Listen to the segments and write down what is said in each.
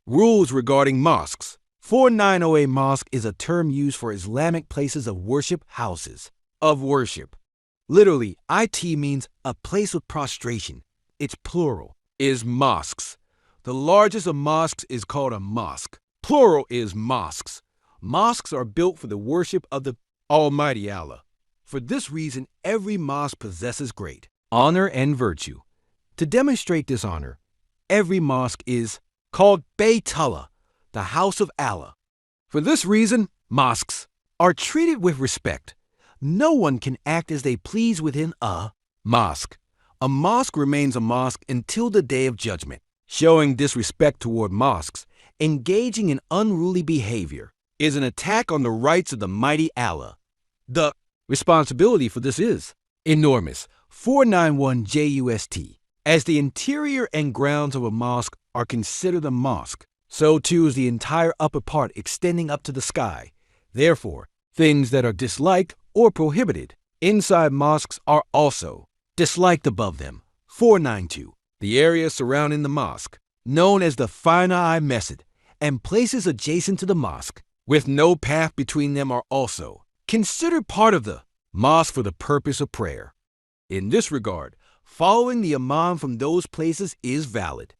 Rules regarding mosques. 490A mosque is a term used for Islamic places of worship, houses of worship. Literally, it means a place of prostration. Its plural is mosques. The largest of mosques is called a mosque. Plural is mosques. Mosques are built for the worship of the Almighty Allah. For this reason, every mosque possesses great honor and virtue. To demonstrate this honor, every mosque is called BEYTULLAH, the house of Allah. For this reason, mosques are treated with respect. No one can act as they please within a mosque. A mosque remains a mosque until the day of judgment. Showing disrespect toward mosques, engaging in unruly behavior, is an attack on the rights of the mighty Allah. The responsibility for this is enormous. 491 JUST. As the interior and grounds of a mosque are considered a mosque, so too is the entire upper part extending up to the sky. Therefore, things that are disliked or prohibited inside mosques are also disliked above them. 492. The area surrounding the mosque, known as the fina-i mescid, and places adjacent to the mosque, with no path between them, are also considered part of the mosque for the purpose of prayer. In this regard, following the imam from those places is valid.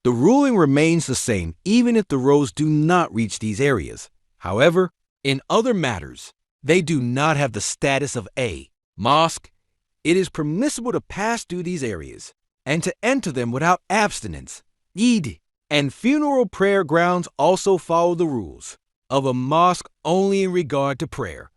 The ruling remains the same even if the roads do not reach these areas. However, in other matters, they do not have the status of a mosque. It is permissible to pass through these areas and to enter them without abstinence. Eid and funeral prayer grounds also follow the rules of a mosque only in regard to prayer.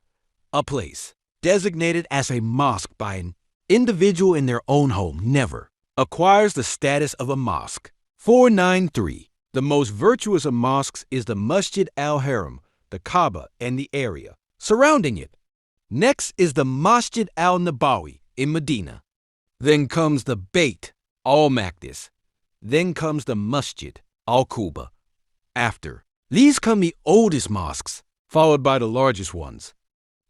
A place designated as a mosque by an individual in their own home never acquires the status of a mosque. 493. The most virtuous of mosques is the Masjid al-Haram, the Kaaba, and the area surrounding it. Next is the Masjid al-Nabawi in Medina. Then comes the Bayt al-Maqdis. Then comes the Masjid al-Quba. After these come the oldest mosques, followed by the largest ones.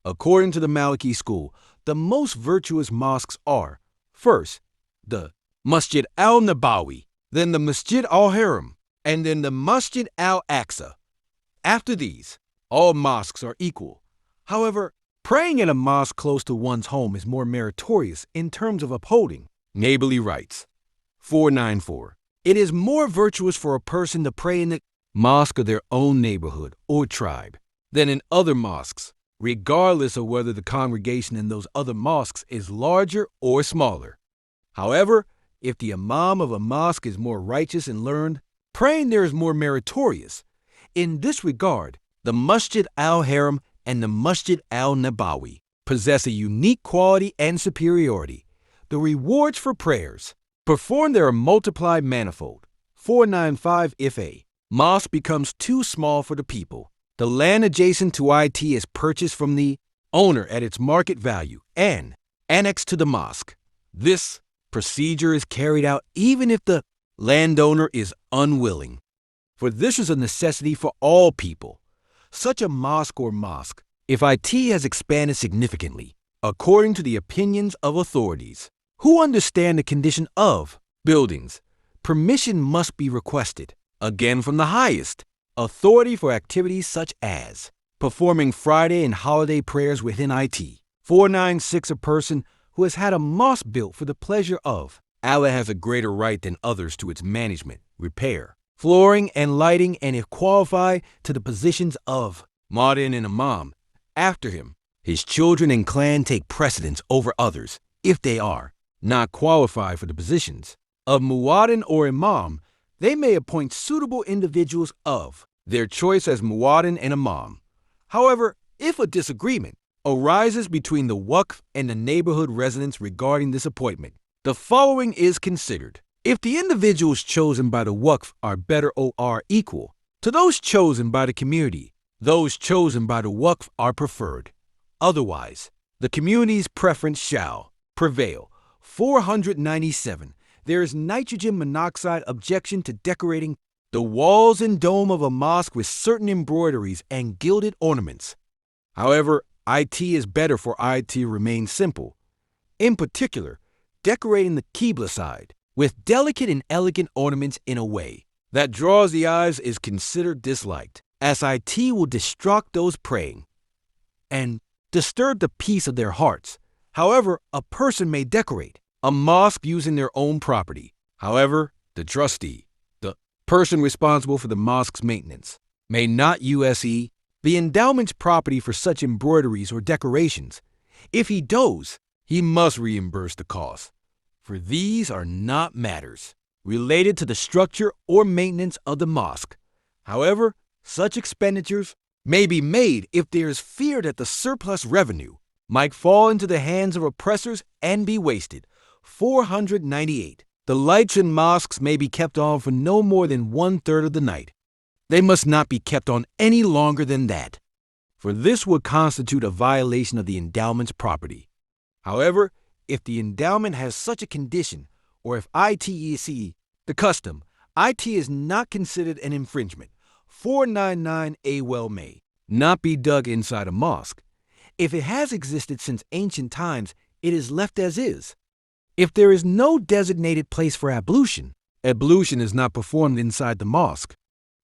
According to the Maliki school, the most virtuous mosques are, first, the Masjid al-Nabawi, then the Masjid al-Haram, and then the Masjid al-Aqsa. After these, all mosques are equal. However, praying in a mosque close to one's home is more meritorious in terms of upholding neighborly rights. 494. It is more virtuous for a person to pray in the mosque of their own neighborhood or tribe than in other mosques, regardless of whether the congregation in those other mosques is larger or smaller. However, if the imam of a mosque is more righteous and learned, praying there is more meritorious. In this regard, the Masjid al-Haram and the Masjid al-Nabawi possess a unique quality and superiority. The rewards for prayers performed there are multiplied manifold. 495. If a mosque becomes too small for the people, the land adjacent to it is purchased from the owner at its market value and annexed to the mosque. This procedure is carried out even if the landowner is unwilling, for this is a necessity for all people. Such a mosque or mosque, if it has expanded significantly, according to the opinions of authorities who understand the condition of buildings, permission must be requested, again from the highest authority for activities such as performing Friday and holiday prayers within it. 496. A person who has had a mosque built for the pleasure of Allah has a greater right than others to its management, repair, flooring, and lighting, and if qualified to the positions of muaddin and imam. After him, his children and clan take precedence over others if they are not qualified for the positions of muaddin or imam. They may appoint suitable individuals of their choice as muaddin and imam. However, if a disagreement arises between the waqf and the neighborhood residents regarding this appointment, the following is considered. If the individuals chosen by the waqf are better or are equal to those chosen by the community, those chosen by the waqf are preferred. Otherwise, the community's preference shall prevail. 497. There is nitrogen monoxide objection to decorating the walls and dome of a mosque with certain embroideries and gilded ornaments. However, it is better for it to remain simple. In particular, decorating the Qibla side with delicate and elegant ornaments in a way that draws the eyes is considered disliked, as it will distract those praying and disturb the peace of their hearts. However, a person may decorate a mosque using their own property. However, the trustee, the person responsible for the mosque's maintenance, may not use the endowment's property for such embroideries or decorations. If he does, he must reimburse the cost, for these are not matters related to the structure or maintenance of the mosque. However, such expenditures may be made if there is fear that the surplus revenue might fall into the hands of oppressors and be wasted. 498. The lights in mosques may be kept on for no more than 1/3 of the night. They must not be kept on any longer than that, for this would constitute a violation of the endowment's property. However, if the endowment has such a condition, or if it the custom, it is not considered an infringement. 499. A well may not be dug inside a mosque. If it has existed since ancient times, it is left as is. If there is no designated place for ablution, ablution is not performed inside the mosque.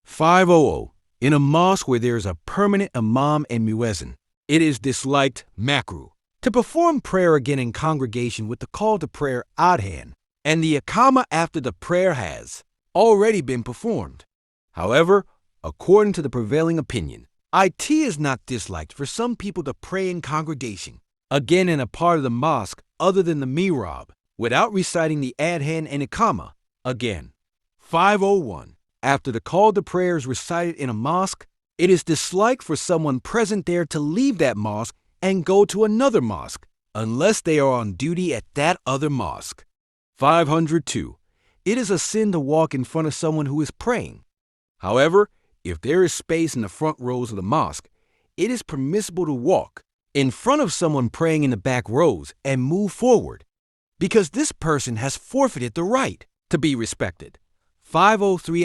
500. In a mosque where there is a permanent imam and muezzin, it is disliked makruh to perform prayer again in congregation with the call to prayer adhan and the iqama after the prayer has already been performed. However, according to the prevailing opinion, it is not disliked for some people to pray in congregation, again in a part of the mosque other than the mihrab, without reciting the adhan and iqama again. 501. After the call to prayer is recited in a mosque, it is disliked for someone present there to leave that mosque and go to another mosque, unless they are on duty at that other mosque. 502. It is a sin to walk in front of someone who is praying. However, if there is space in the front rows of the mosque, it is permissible to walk in front of someone praying in the back rows and move forward, because this person has forfeited the right to be respected. 503.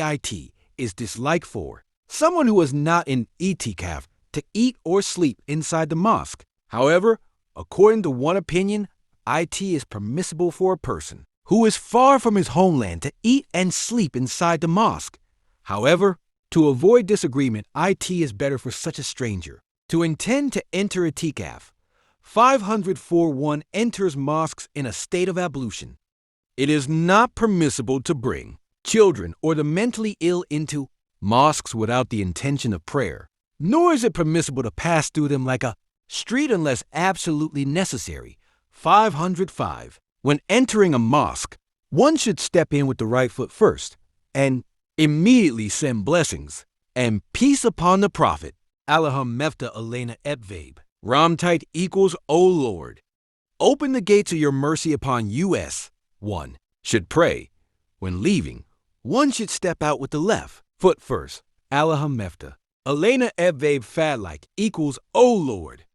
It is disliked for someone who is not in itikaf to eat or sleep inside the mosque. However, according to one opinion, it is permissible for a person who is far from his homeland to eat and sleep inside the mosque. However, to avoid disagreement, it is better for such a stranger to intend to enter itikaf. 504. One enters mosques in a state of ablution. It is not permissible to bring children or the mentally ill into mosques without the intention of prayer, nor is it permissible to pass through them like a street unless absolutely necessary. 505. When entering a mosque, one should step in with the right foot first and immediately send blessings and peace upon the Prophet. Allahum mefta alena ebvabe. Ramtite equals, O Lord, open the gates of your mercy upon us. One should pray. When leaving, one should step out with the left foot first. Allahum mefta alena ebvabe fadlike equals, O Lord,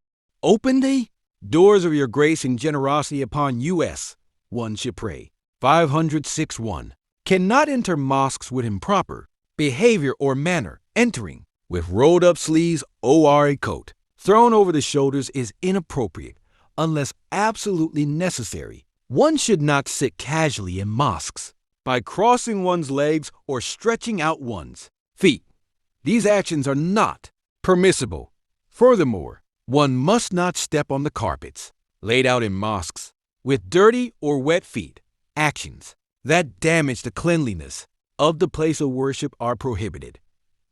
open the doors of your grace and generosity upon us. One should pray. 506. One cannot enter mosques with improper behavior or manner. Entering with rolled up sleeves or a coat thrown over the shoulders is inappropriate unless absolutely necessary. One should not sit casually in mosques by crossing one's legs or stretching out one's feet. These actions are not permissible. Furthermore, one must not step on the carpets laid out in mosques with dirty or wet feet. Actions that damage the cleanliness of the place of worship are prohibited.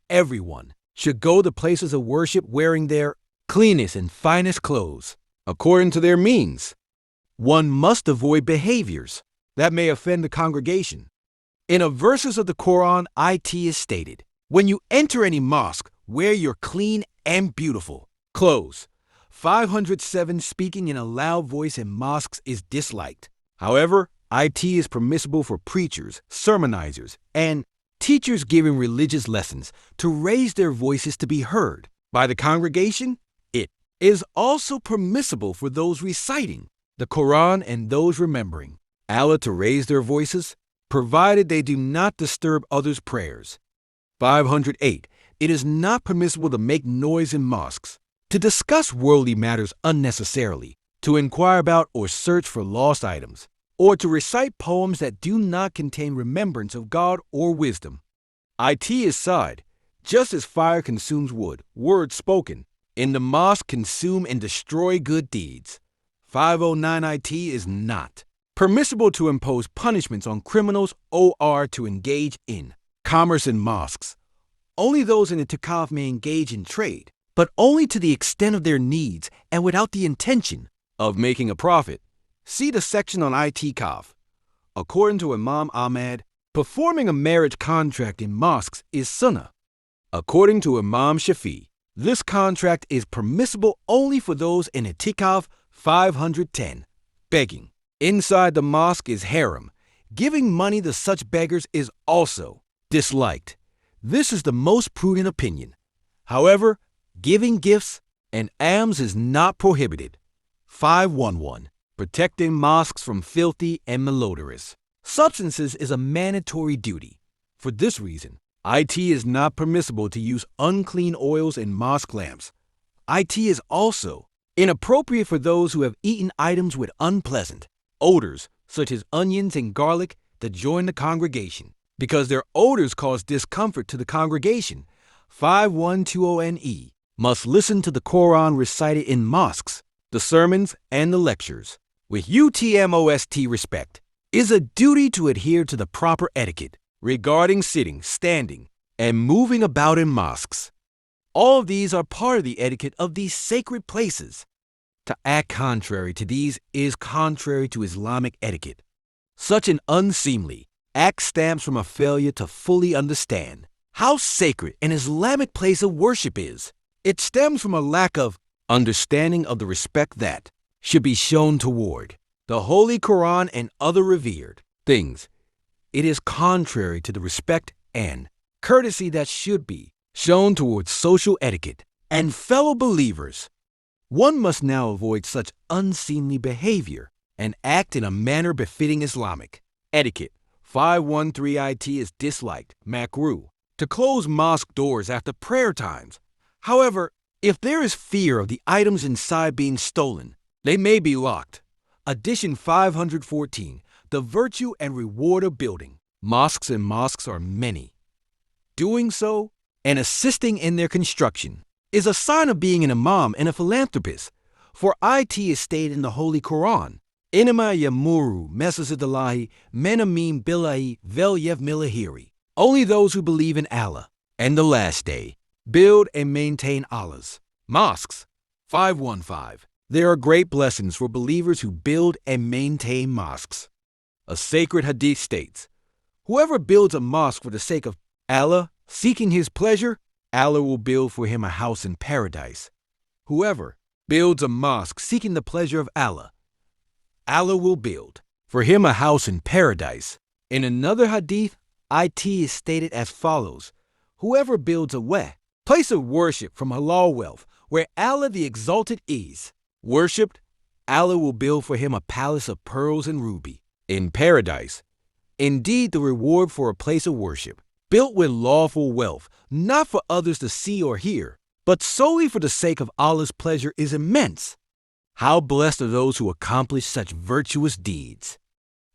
Everyone should go to places of worship wearing their cleanest and finest clothes, according to their means. One must avoid behaviors that may offend the congregation. In a verses of the Quran, it is stated, when you enter any mosque, wear your clean and beautiful clothes. 507. Speaking in a loud voice in mosques is disliked. However, it is permissible for preachers, sermonizers, and teachers giving religious lessons to raise their voices to be heard by the congregation. It is also permissible for those reciting the Quran and those remembering Allah to raise their voices, provided they do not disturb others' prayers. 508. It is not permissible to make noise in mosques, to discuss worldly matters unnecessarily, to inquire about or search for lost items, or to recite poems that do not contain remembrance of God or wisdom. IT is side. Just as fire consumes wood, words spoken, in the mosque consume and destroy good deeds. 509 IT is not permissible to impose punishments on criminals or to engage in commerce in mosques. Only those in itikaf may engage in trade, but only to the extent of their needs and without the intention of making a profit. See the section on itikaf. According to Imam Ahmad, performing a marriage contract in mosques is sunnah. According to Imam Shafi, this contract is permissible only for those in itikaf. 510. Begging inside the mosque is haram. Giving money to such beggars is also disliked. This is the most prudent opinion. However, giving gifts and alms is not prohibited. 511. Protecting mosques from filthy and malodorous substances is a mandatory duty. For this reason, IT is not permissible to use unclean oils in mosque lamps. IT is also inappropriate for those who have eaten items with unpleasant odors, such as onions and garlic, to join the congregation, because their odors cause discomfort to the congregation. 5120NE must listen to the Quran recited in mosques, the sermons, and the lectures. With UTMOST respect, is a duty to adhere to the proper etiquette regarding sitting, standing, and moving about in mosques. All of these are part of the etiquette of these sacred places. To act contrary to these is contrary to Islamic etiquette. Such an unseemly act stems from a failure to fully understand how sacred an Islamic place of worship is. It stems from a lack of understanding of the respect that should be shown toward the Holy Quran and other revered things. It is contrary to the respect and courtesy that should be shown towards social etiquette and fellow believers. One must now avoid such unseemly behavior and act in a manner befitting Islamic etiquette. 513 IT is disliked, makruh, to close mosque doors after prayer times. However, if there is fear of the items inside being stolen, they may be locked. Addition 514, the virtue and reward of building mosques and mosques are many. Doing so and assisting in their construction is a sign of being an imam and a philanthropist. For IT is stated in the Holy Quran, Inama yamuru mescid menamim billahi vel yevmilahiri. Only those who believe in Allah and the last day build and maintain Allah's mosques. 515. There are great blessings for believers who build and maintain mosques. A sacred hadith states, whoever builds a mosque for the sake of Allah, seeking His pleasure, Allah will build for him a house in paradise. Whoever builds a mosque seeking the pleasure of Allah, Allah will build for him a house in paradise. In another hadith, IT is stated as follows, whoever builds a place of worship from halal wealth, where Allah the Exalted is worshipped, Allah will build for him a palace of pearls and ruby in paradise. Indeed, the reward for a place of worship built with lawful wealth, not for others to see or hear, but solely for the sake of Allah's pleasure, is immense. How blessed are those who accomplish such virtuous deeds.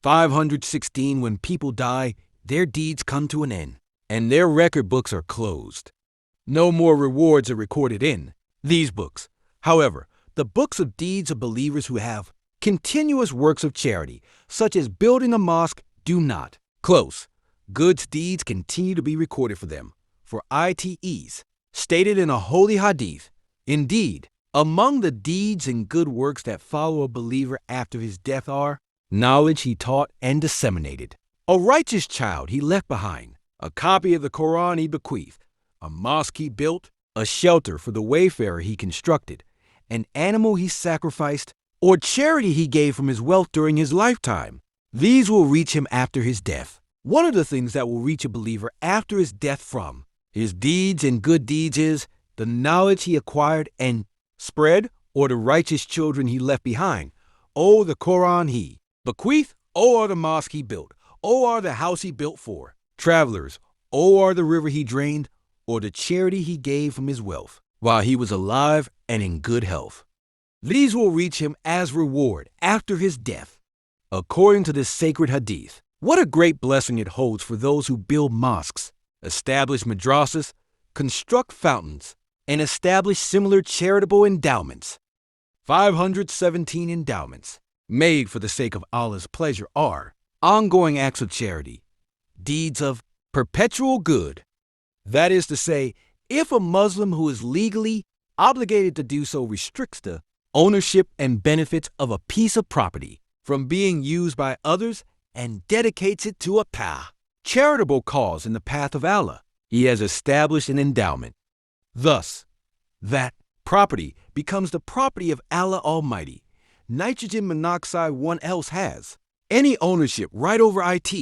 516. When people die, their deeds come to an end, and their record books are closed. No more rewards are recorded in these books. However, the books of deeds of believers who have continuous works of charity, such as building a mosque, do not close. Good deeds continue to be recorded for them. For ITEs, stated in a holy hadith, indeed, among the deeds and good works that follow a believer after his death are knowledge he taught and disseminated, a righteous child he left behind, a copy of the Quran he bequeathed, a mosque he built, a shelter for the wayfarer he constructed, an animal he sacrificed, or charity he gave from his wealth during his lifetime. These will reach him after his death. One of the things that will reach a believer after his death from his deeds and good deeds is the knowledge he acquired and spread, or the righteous children he left behind, or the Quran he bequeathed, or the mosque he built, or the house he built for travelers, or the river he drained, or the charity he gave from his wealth while he was alive and in good health. These will reach him as reward after his death. According to this sacred hadith, what a great blessing it holds for those who build mosques establish madrasas, construct fountains, and establish similar charitable endowments. 517 endowments made for the sake of Allah's pleasure are ongoing acts of charity, deeds of perpetual good. That is to say, if a Muslim who is legally obligated to do so restricts the ownership and benefits of a piece of property from being used by others and dedicates it to a charitable cause in the path of Allah, he has established an endowment. Thus, that property becomes the property of Allah Almighty. Nitrogen monoxide one else has any ownership right over IT.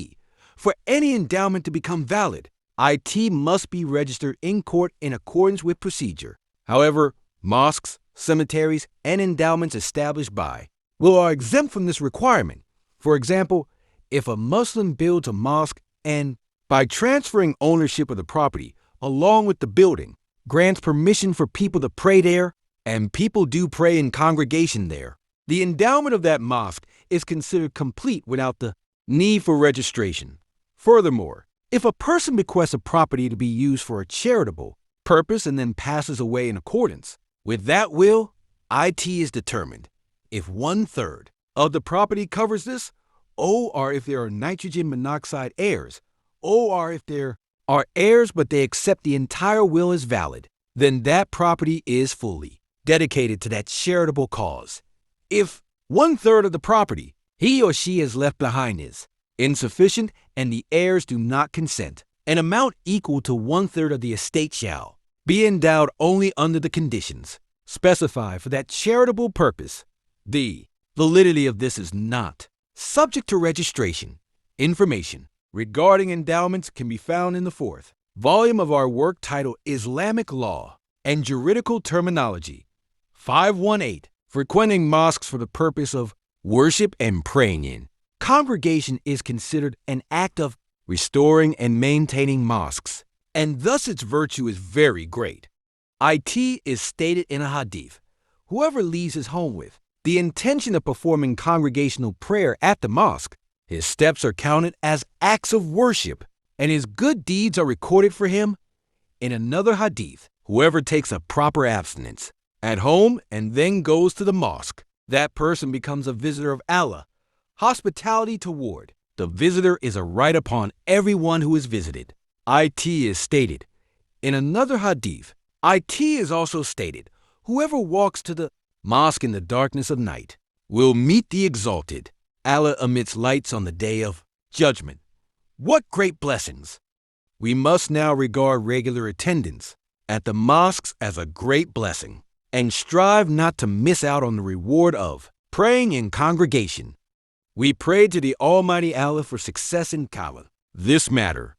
For any endowment to become valid, IT must be registered in court in accordance with procedure. However, mosques, cemeteries, and endowments established by will are exempt from this requirement. For example, if a Muslim builds a mosque and, by transferring ownership of the property along with the building, grants permission for people to pray there, and people do pray in congregation there, the endowment of that mosque is considered complete without the need for registration. Furthermore, if a person bequests a property to be used for a charitable purpose and then passes away in accordance with that will, IT is determined. If 1/3 of the property covers this, or if there are nitrogen monoxide heirs, or if there are heirs but they accept the entire will as valid, then that property is fully dedicated to that charitable cause. If 1/3 of the property he or she has left behind is insufficient and the heirs do not consent, an amount equal to 1/3 of the estate shall be endowed only under the conditions specified for that charitable purpose. The validity of this is not subject to registration. Information regarding endowments can be found in the 4th volume of our work titled Islamic Law and Juridical Terminology. 518. Frequenting mosques for the purpose of worship and praying in congregation is considered an act of restoring and maintaining mosques, and thus its virtue is very great. It is stated in a hadith, whoever leaves his home with the intention of performing congregational prayer at the mosque, his steps are counted as acts of worship, and his good deeds are recorded for him. In another hadith, whoever takes a proper abstinence at home and then goes to the mosque, that person becomes a visitor of Allah. Hospitality toward the visitor is a right upon everyone who is visited. It is stated. In another hadith, it is also stated, whoever walks to the mosque in the darkness of night will meet the exalted Allah amidst lights on the day of judgment. What great blessings! We must now regard regular attendance at the mosques as a great blessing and strive not to miss out on the reward of praying in congregation. We pray to the Almighty Allah for success in Kaaba. This matter